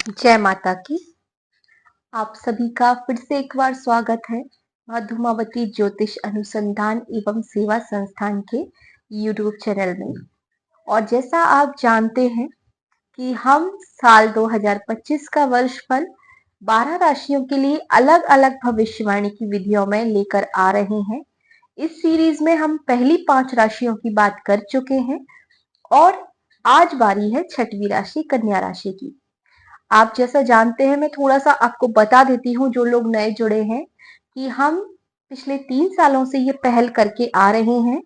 जय माता की। आप सभी का फिर से एक बार स्वागत है माँ धूमावती ज्योतिष अनुसंधान एवं सेवा संस्थान के यूट्यूब चैनल में। और जैसा आप जानते हैं कि हम साल 2025 का वर्ष फल 12 राशियों के लिए अलग अलग भविष्यवाणी की विधियों में लेकर आ रहे हैं। इस सीरीज में हम पहली 5 राशियों की बात कर चुके हैं और आज बारी है छठवीं राशि कन्या राशि की। आप जैसा जानते हैं, मैं थोड़ा सा आपको बता देती हूँ जो लोग नए जुड़े हैं कि हम पिछले 3 सालों से ये पहल करके आ रहे हैं,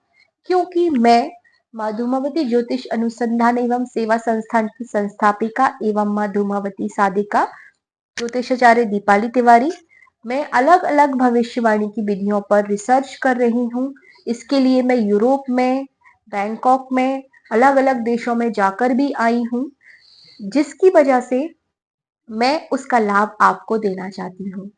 क्योंकि मैं माँ धूमावती ज्योतिष अनुसंधान एवं सेवा संस्थान की संस्थापिका एवं माँ धूमावती साधिका ज्योतिषाचार्य दीपाली तिवारी, मैं अलग अलग भविष्यवाणी की विधियों पर रिसर्च कर रही हूँ। इसके लिए मैं यूरोप में, बैंकॉक में, अलग अलग देशों में जाकर भी आई हूँ, जिसकी वजह से मैं उसका लाभ आपको देना चाहती हूँ।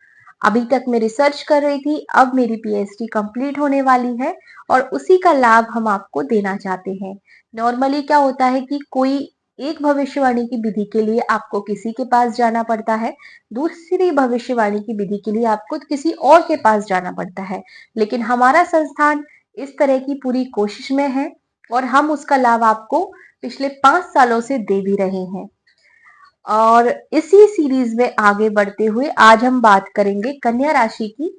अभी तक मैं रिसर्च कर रही थी, अब मेरी पीएचडी कंप्लीट होने वाली है और उसी का लाभ हम आपको देना चाहते हैं। नॉर्मली क्या होता है कि कोई एक भविष्यवाणी की विधि के लिए आपको किसी के पास जाना पड़ता है, दूसरी भविष्यवाणी की विधि के लिए आपको किसी और के पास जाना पड़ता है, लेकिन हमारा संस्थान इस तरह की पूरी कोशिश में है और हम उसका लाभ आपको पिछले 5 सालों से दे भी रहे हैं। और इसी सीरीज में आगे बढ़ते हुए आज हम बात करेंगे कन्या राशि की।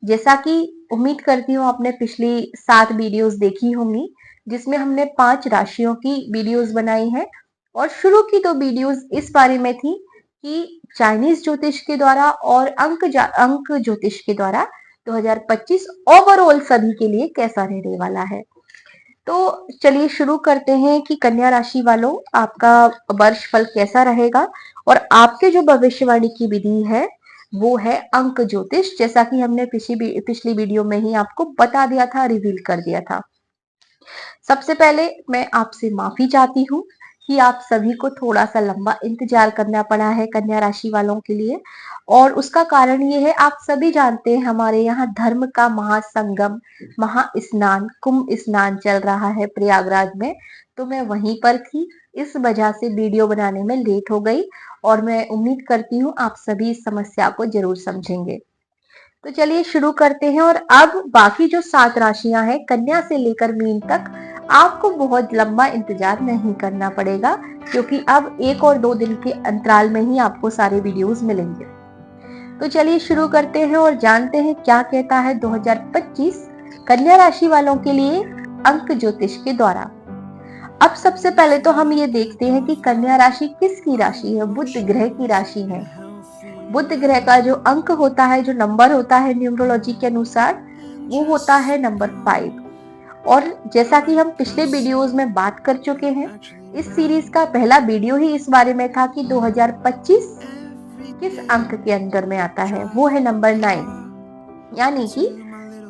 जैसा कि उम्मीद करती हूँ आपने पिछली 7 वीडियोस देखी होंगी, जिसमें हमने 5 राशियों की वीडियोस बनाई है और शुरू की 2 वीडियोस इस बारे में थी कि चाइनीज ज्योतिष के द्वारा और अंक ज्योतिष के द्वारा 2025 ओवरऑल सभी के लिए कैसा रहने वाला है। तो चलिए शुरू करते हैं कि कन्या राशि वालों, आपका वर्ष फल कैसा रहेगा। और आपके जो भविष्यवाणी की विधि है वो है अंक ज्योतिष, जैसा कि हमने पिछली वीडियो में ही आपको बता दिया था, रिवील कर दिया था। सबसे पहले मैं आपसे माफी चाहती हूँ कि आप सभी को थोड़ा सा लंबा इंतजार करना पड़ा है कन्या राशि वालों के लिए, और उसका कारण ये है, आप सभी जानते हैं हमारे यहाँ धर्म का महासंगम, महास्नान, कुंभ स्नान चल रहा है प्रयागराज में, तो मैं वहीं पर थी, इस वजह से वीडियो बनाने में लेट हो गई और मैं उम्मीद करती हूँ आप सभी इस समस्या को जरूर समझेंगे। तो चलिए शुरू करते हैं। और अब बाकी जो 7 राशियां हैं कन्या से लेकर मीन तक, आपको बहुत लंबा इंतजार नहीं करना पड़ेगा, क्योंकि अब 1 और 2 दिन के अंतराल में ही आपको सारे वीडियोस मिलेंगे। तो चलिए शुरू करते हैं और जानते हैं क्या कहता है 2025 कन्या राशि वालों के लिए अंक ज्योतिष के द्वारा। अब सबसे पहले तो हम ये देखते हैं कि कन्या राशि किसकी राशि है। बुध ग्रह की राशि है। बुध ग्रह का जो अंक होता है, जो नंबर होता है न्यूमरोलॉजी के अनुसार, वो होता है नंबर 5। और जैसा कि हम पिछले वीडियोस में बात कर चुके हैं, इस सीरीज का पहला वीडियो ही इस बारे में था कि 2025 किस अंक के अंदर में आता है, वो है नंबर 9, यानी कि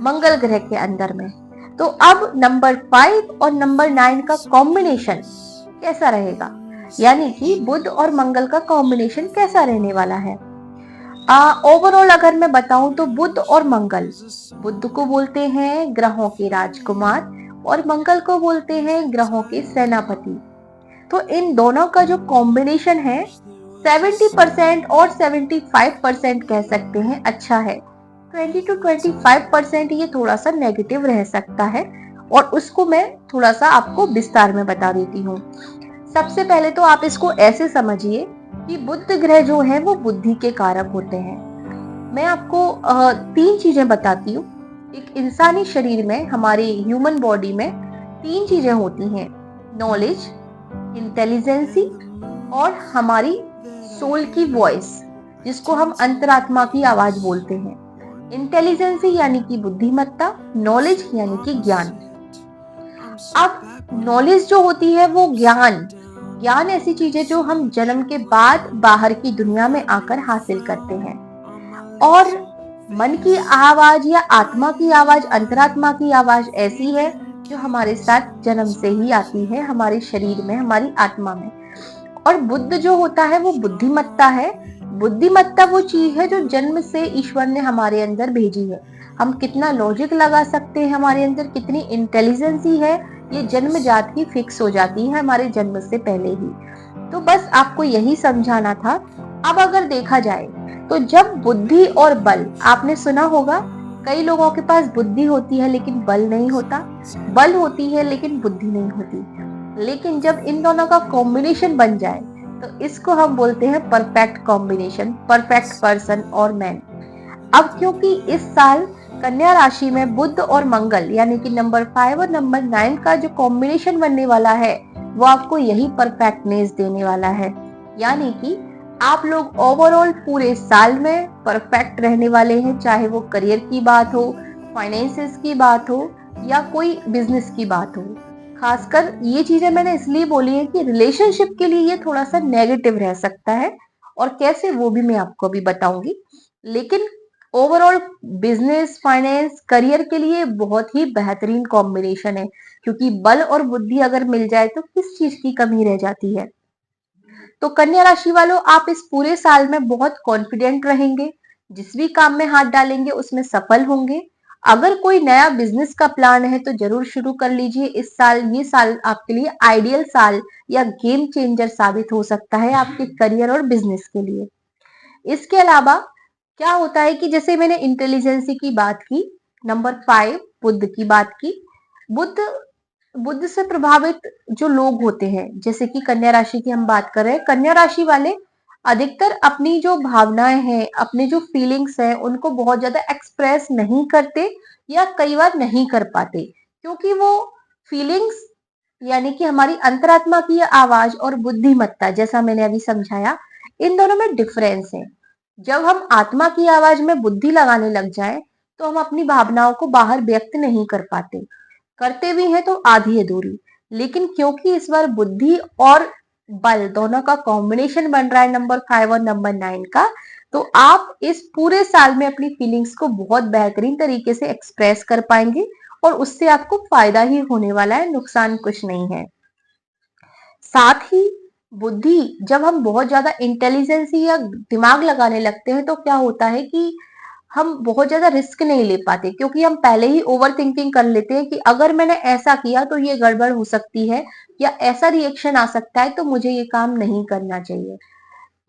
मंगल ग्रह के अंदर में। तो अब नंबर 5 और नंबर 9 का कॉम्बिनेशन कैसा रहेगा, यानी कि बुध और मंगल का कॉम्बिनेशन कैसा रहने वाला है। ओवरऑल अगर मैं बताऊं तो बुध और मंगल, बुध को बोलते हैं ग्रहों के राजकुमार और मंगल को बोलते हैं ग्रहों के सेनापति। तो इन दोनों का जो कॉम्बिनेशन है 70% और 75% कह सकते हैं अच्छा है। 20 to 25% ये थोड़ा सा नेगेटिव रह सकता है, और उसको मैं थोड़ा सा आपको विस्तार में बता देती हूँ। सबसे पहले तो आप इसको ऐसे समझिए कि बुध ग्रह जो है वो बुद्धि के कारक होते हैं। मैं आपको 3 चीजें बताती हूँ। एक इंसानी शरीर में, हमारे ह्यूमन बॉडी में 3 चीजें होती हैं, नॉलेज, इंटेलिजेंसी और हमारी सोल की वॉइस, जिसको हम अंतरात्मा की आवाज बोलते हैं। इंटेलिजेंसी यानी कि बुद्धिमत्ता, नॉलेज यानी कि ज्ञान। अब नॉलेज जो होती है वो ज्ञान ऐसी चीज है जो हम जन्म के बाद बाहर की दुनिया में आकर हासिल करते हैं। और मन की आवाज या आत्मा की आवाज, अंतरात्मा की आवाज ऐसी है जो हमारे साथ जन्म से ही आती है, हमारे शरीर में, हमारी आत्मा में। और बुद्ध जो होता है वो बुद्धिमत्ता है। बुद्धिमत्ता वो चीज है जो जन्म से ईश्वर ने हमारे अंदर भेजी है। हम कितना लॉजिक लगा सकते हैं, हमारे अंदर कितनी इंटेलिजेंसी है, ये जन्मजात ही फिक्स हो जाती है हमारे जन्म से पहले ही। तो बस आपको यही समझाना था। अब अगर देखा जाए तो जब बुद्धि और बल, आपने सुना होगा कई लोगों के पास बुद्धि होती है लेकिन बल नहीं होता, बल होती है लेकिन बुद्धि नहीं होती, लेकिन जब इन दोनों का कॉम्बिनेशन बन जाए तो इसको हम बोलते हैं परफेक्ट कॉम्बिनेशन, परफेक्ट पर्सन और मैन। अब क्योंकि इस साल कन्या राशि में बुध और मंगल यानी कि नंबर 5 और नंबर 9 का जो कॉम्बिनेशन बनने वाला है वो आपको यही परफेक्टनेस देने वाला है, यानी कि आप लोग ओवरऑल पूरे साल में परफेक्ट रहने वाले हैं, चाहे वो करियर की बात हो, फाइनेंसेस की बात हो या कोई बिजनेस की बात हो। खासकर ये चीजें मैंने इसलिए बोली है कि रिलेशनशिप के लिए ये थोड़ा सा नेगेटिव रह सकता है, और कैसे वो भी मैं आपको अभी बताऊंगी। लेकिन ओवरऑल बिजनेस, फाइनेंस, करियर के लिए बहुत ही बेहतरीन कॉम्बिनेशन है, क्योंकि बल और बुद्धि अगर मिल जाए तो किस चीज की कमी रह जाती है। तो कन्या राशि वालों, आप इस पूरे साल में बहुत कॉन्फिडेंट रहेंगे, जिस भी काम में हाथ डालेंगे उसमें सफल होंगे। अगर कोई नया बिजनेस का प्लान है तो जरूर शुरू कर लीजिए इस साल। ये साल आपके लिए आइडियल साल या गेम चेंजर साबित हो सकता है आपके करियर और बिजनेस के लिए। इसके अलावा क्या होता है कि जैसे मैंने इंटेलिजेंसी की बात की, नंबर 5 बुद्ध की बात की। बुद्ध बुद्ध से प्रभावित जो लोग होते हैं, जैसे कि कन्या राशि की हम बात कर रहे हैं, कन्या राशि वाले अधिकतर अपनी जो भावनाएं हैं, अपने जो फीलिंग्स हैं, उनको बहुत ज्यादा एक्सप्रेस नहीं करते या कई बार नहीं कर पाते, क्योंकि वो फीलिंग्स यानी कि हमारी अंतरात्मा की आवाज और बुद्धिमत्ता, जैसा मैंने अभी समझाया, इन दोनों में डिफरेंस है। जब हम आत्मा की आवाज में बुद्धि लगाने लग जाए तो हम अपनी भावनाओं को बाहर व्यक्त नहीं कर पाते, करते भी हैं तो आधी अधूरी। लेकिन क्योंकि इस बार बुद्धि और बल दोनों का कॉम्बिनेशन बन रहा है नंबर 5 और नंबर 9 का, तो आप इस पूरे साल में अपनी फीलिंग्स को बहुत बेहतरीन तरीके से एक्सप्रेस कर पाएंगे, और उससे आपको फायदा ही होने वाला है, नुकसान कुछ नहीं है। साथ ही बुद्धि, जब हम बहुत ज्यादा इंटेलिजेंसी या दिमाग लगाने लगते हैं तो क्या होता है कि हम बहुत ज्यादा रिस्क नहीं ले पाते, क्योंकि हम पहले ही ओवर थिंकिंग कर लेते हैं कि अगर मैंने ऐसा किया तो ये गड़बड़ हो सकती है या ऐसा रिएक्शन आ सकता है, तो मुझे ये काम नहीं करना चाहिए।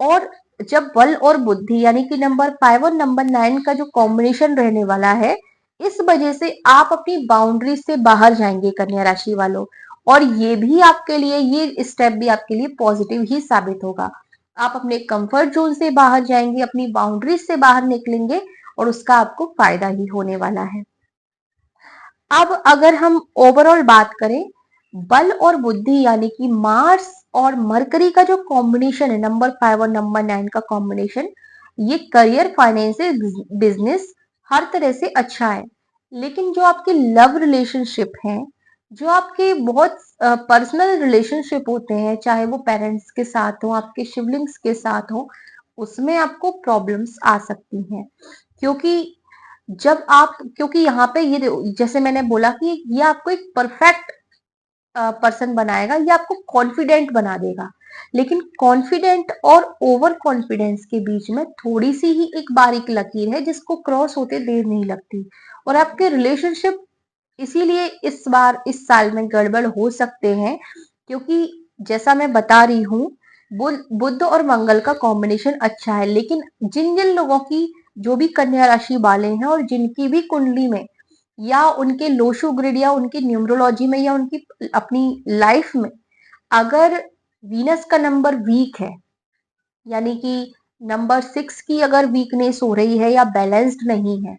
और जब बल और बुद्धि यानी कि नंबर 5 और नंबर 9 का जो कॉम्बिनेशन रहने वाला है, इस वजह से आप अपनी बाउंड्री से बाहर जाएंगे कन्या राशि वालों, और ये भी आपके लिए, ये स्टेप भी आपके लिए पॉजिटिव ही साबित होगा। आप अपने कंफर्ट जोन से बाहर जाएंगे, अपनी बाउंड्री से बाहर निकलेंगे, और उसका आपको फायदा ही होने वाला है। अब अगर हम ओवरऑल बात करें, बल और बुद्धि यानी कि मार्स और मरकरी का जो कॉम्बिनेशन है, नंबर 5 और नंबर 9 का कॉम्बिनेशन, ये करियर, फाइनेंस, बिजनेस हर तरह से अच्छा है। लेकिन जो आपके लव रिलेशनशिप हैं, जो आपके बहुत पर्सनल रिलेशनशिप होते हैं, चाहे वो पेरेंट्स के साथ हो, आपके सिबलिंग्स के साथ हो, उसमें आपको प्रॉब्लम्स आ सकती हैं। क्योंकि जब आप, क्योंकि यहाँ पे ये जैसे मैंने बोला कि ये आपको एक परफेक्ट पर्सन बनाएगा, ये आपको कॉन्फिडेंट बना देगा। लेकिन कॉन्फिडेंट और ओवर कॉन्फिडेंस के बीच में थोड़ी सी ही एक बारीक लकीर है, जिसको क्रॉस होते देर नहीं लगती, और आपके रिलेशनशिप इसीलिए इस बार, इस साल में गड़बड़ हो सकते हैं। क्योंकि जैसा मैं बता रही हूँ, बुध और मंगल का कॉम्बिनेशन अच्छा है, लेकिन जिन जिन लोगों की, जो भी कन्या राशि वाले हैं और जिनकी भी कुंडली में या उनके लोशो ग्रिड या उनकी न्यूमरोलॉजी में या उनकी अपनी लाइफ में अगर वीनस का नंबर वीक है, यानी कि नंबर 6 की अगर वीकनेस हो रही है या बैलेंस्ड नहीं है,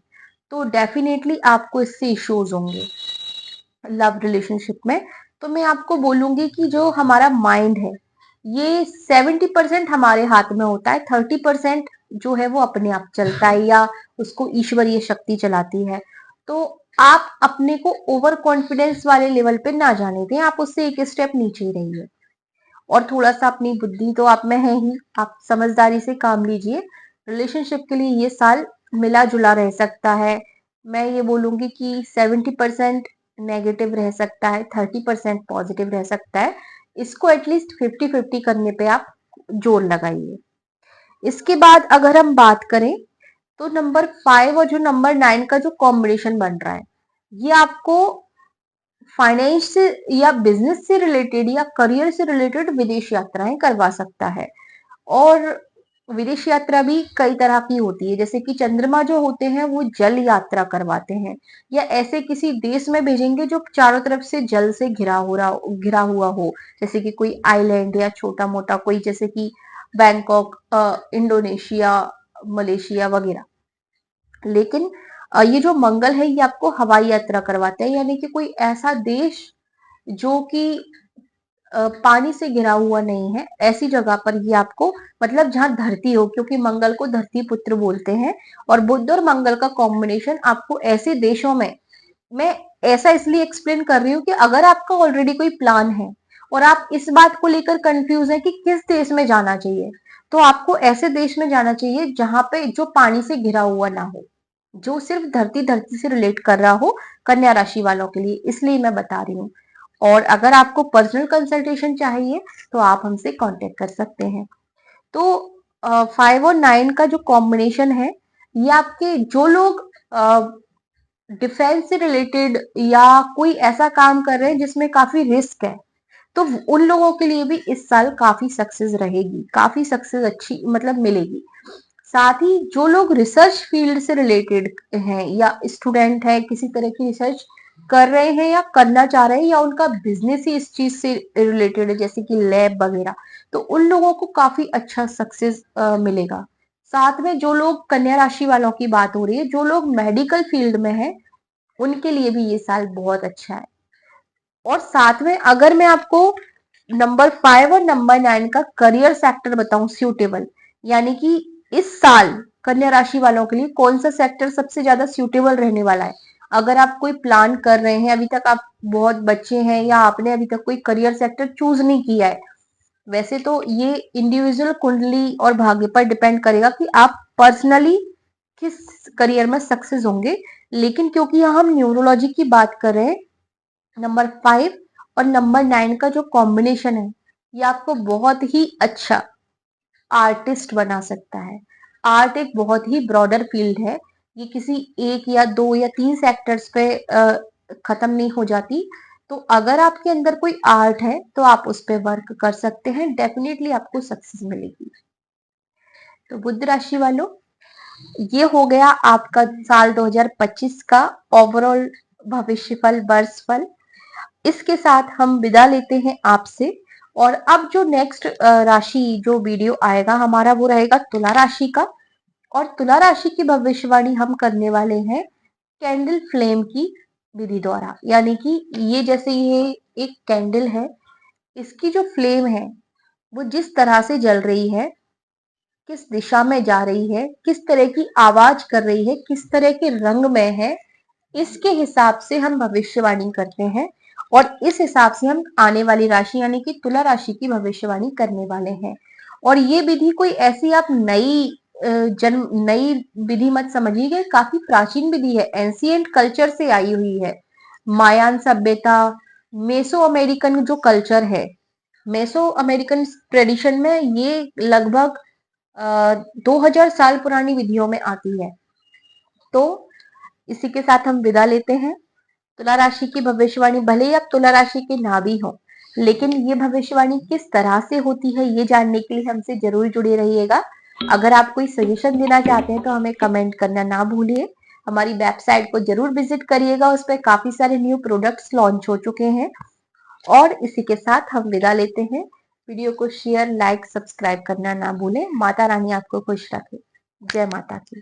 तो डेफिनेटली आपको इससे इश्यूज होंगे लव रिलेशनशिप में। तो मैं आपको बोलूंगी कि जो हमारा माइंड है, ये 70% हमारे हाथ में होता है, 30% जो है वो अपने आप चलता है या उसको ईश्वरीय शक्ति चलाती है। तो आप अपने को ओवर कॉन्फिडेंस वाले लेवल पे ना जाने दें, आप उससे एक स्टेप नीचे ही रहिए, और थोड़ा सा अपनी बुद्धि तो आप में है ही, आप समझदारी से काम लीजिए। रिलेशनशिप के लिए ये साल मिला जुला रह सकता है। मैं ये बोलूंगी कि 70% नेगेटिव रह सकता है, 30% पॉजिटिव रह सकता है। इसको एटलीस्ट 50-50 करने पे आप जोर लगाइए। इसके बाद अगर हम बात करें, तो नंबर 5 और जो नंबर 9 का जो कॉम्बिनेशन बन रहा है, ये आपको फाइनेंस से या बिजनेस से रिलेटेड या करियर से रिलेटेड विदेश यात्राएं करवा सकता है। और विदेश यात्रा भी कई तरह की होती है, जैसे कि चंद्रमा जो होते हैं वो जल यात्रा करवाते हैं, या ऐसे किसी देश में भेजेंगे जो चारों तरफ से जल से घिरा हुआ हो, जैसे कि कोई आइलैंड या छोटा मोटा कोई, जैसे कि बैंकॉक, इंडोनेशिया, मलेशिया वगैरह। लेकिन ये जो मंगल है ये आपको हवाई यात्रा करवाता है, यानी कि कोई ऐसा देश जो कि पानी से घिरा हुआ नहीं है, ऐसी जगह पर ये आपको, मतलब जहां धरती हो, क्योंकि मंगल को धरती पुत्र बोलते हैं। और बुध और मंगल का कॉम्बिनेशन आपको ऐसे देशों में, मैं ऐसा इसलिए एक्सप्लेन कर रही हूँ कि अगर आपका ऑलरेडी कोई प्लान है और आप इस बात को लेकर कंफ्यूज है कि किस देश में जाना चाहिए, तो आपको ऐसे देश में जाना चाहिए जहां पे जो पानी से घिरा हुआ ना हो, जो सिर्फ धरती धरती से रिलेट कर रहा हो, कन्या राशि वालों के लिए, इसलिए मैं बता रही हूँ। और अगर आपको पर्सनल कंसल्टेशन चाहिए तो आप हमसे कांटेक्ट कर सकते हैं। तो 5 और 9 का जो कॉम्बिनेशन है, ये आपके जो लोग डिफेंस से रिलेटेड या कोई ऐसा काम कर रहे हैं जिसमें काफी रिस्क है, तो उन लोगों के लिए भी इस साल काफी सक्सेस रहेगी, काफी सक्सेस अच्छी मतलब मिलेगी। साथ ही जो लोग रिसर्च फील्ड से रिलेटेड हैं या स्टूडेंट है, किसी तरह की रिसर्च कर रहे हैं या करना चाह रहे हैं, या उनका बिजनेस ही इस चीज से रिलेटेड है, जैसे कि लैब वगैरह, तो उन लोगों को काफी अच्छा सक्सेस मिलेगा। साथ में जो लोग, कन्या राशि वालों की बात हो रही है, जो लोग मेडिकल फील्ड में है, उनके लिए भी ये साल बहुत अच्छा है। और साथ में अगर मैं आपको नंबर 5 और नंबर 9 का करियर सेक्टर बताऊं सूटेबल, यानी कि इस साल कन्या राशि वालों के लिए कौन सा सेक्टर सबसे ज्यादा सूटेबल रहने वाला है, अगर आप कोई प्लान कर रहे हैं, अभी तक आप बहुत बच्चे हैं या आपने अभी तक कोई करियर सेक्टर चूज नहीं किया है, वैसे तो ये इंडिविजुअल कुंडली और भाग्य पर डिपेंड करेगा कि आप पर्सनली किस करियर में सक्सेस होंगे। लेकिन क्योंकि यहाँ हम न्यूरोलॉजी की बात कर रहे हैं, नंबर 5 और नंबर 9 का जो कॉम्बिनेशन है, ये आपको बहुत ही अच्छा आर्टिस्ट बना सकता है। आर्ट एक बहुत ही ब्रॉडर फील्ड है, ये किसी एक या दो या तीन सेक्टर्स पे खत्म नहीं हो जाती। तो अगर आपके अंदर कोई आर्ट है तो आप उस पर वर्क कर सकते हैं, डेफिनेटली आपको सक्सेस मिलेगी। तो बुध राशि वालों, ये हो गया आपका साल 2025 का ओवरऑल भविष्यफल, वर्ष फल। इसके साथ हम विदा लेते हैं आपसे। और अब जो नेक्स्ट राशि जो वीडियो आएगा हमारा, वो रहेगा तुला राशि का। और तुला राशि की भविष्यवाणी हम करने वाले हैं कैंडल फ्लेम की विधि द्वारा, यानी कि ये जैसे ये एक कैंडल है, इसकी जो फ्लेम है वो जिस तरह से जल रही है, किस दिशा में जा रही है, किस तरह की आवाज कर रही है, किस तरह के रंग में है, इसके हिसाब से हम भविष्यवाणी करते हैं। और इस हिसाब से हम आने वाली राशि यानी कि तुला राशि की भविष्यवाणी करने वाले हैं। और ये विधि कोई ऐसी आप नई विधि मत समझिए, काफी प्राचीन विधि है, एंशिएंट कल्चर से आई हुई है। मायान सभ्यता, मेसो अमेरिकन जो कल्चर है, मेसो अमेरिकन ट्रेडिशन में ये लगभग 2000 साल पुरानी विधियों में आती है। तो इसी के साथ हम विदा लेते हैं। तुला राशि की भविष्यवाणी, भले ही आप तुला राशि के ना भी हो, लेकिन ये भविष्यवाणी किस तरह से होती है ये जानने के लिए हमसे जरूर जुड़े रहिएगा। अगर आप कोई सजेशन देना चाहते हैं तो हमें कमेंट करना ना भूलिए। हमारी वेबसाइट को जरूर विजिट करिएगा, उस पर काफी सारे न्यू प्रोडक्ट्स लॉन्च हो चुके हैं। और इसी के साथ हम विदा लेते हैं। वीडियो को शेयर, लाइक, सब्सक्राइब करना ना भूलें। माता रानी आपको खुश रखे। जय माता की।